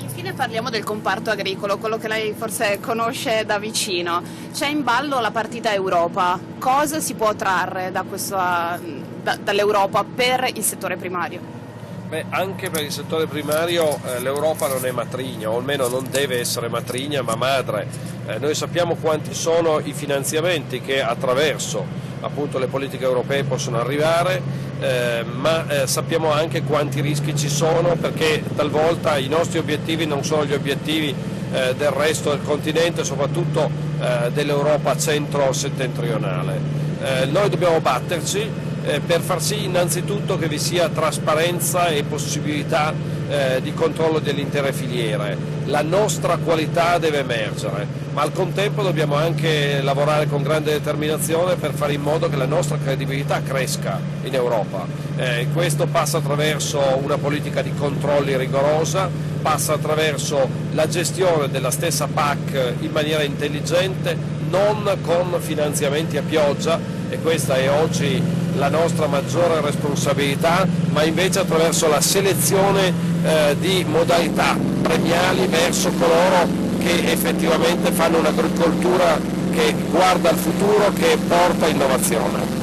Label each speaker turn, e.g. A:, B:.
A: Infine parliamo del comparto agricolo, quello che lei forse conosce da vicino. C'è in ballo la partita Europa. Cosa si può trarre dall'Europa per il settore primario?
B: Beh, anche per il settore primario l'Europa non è matrigna, o almeno non deve essere matrigna, ma madre. Noi sappiamo quanti sono i finanziamenti che attraverso appunto le politiche europee possono arrivare, ma sappiamo anche quanti rischi ci sono, perché talvolta i nostri obiettivi non sono gli obiettivi del resto del continente, soprattutto dell'Europa centro-settentrionale. Noi dobbiamo batterci per far sì innanzitutto che vi sia trasparenza e possibilità di controllo delle intere filiere. La nostra qualità deve emergere, ma al contempo dobbiamo anche lavorare con grande determinazione per fare in modo che la nostra credibilità cresca in Europa. Questo passa attraverso una politica di controlli rigorosa, passa attraverso la gestione della stessa PAC in maniera intelligente, non con finanziamenti a pioggia, e questa è oggi la nostra maggiore responsabilità, ma invece attraverso la selezione di modalità premiali verso coloro che effettivamente fanno un'agricoltura che guarda al futuro, che porta innovazione.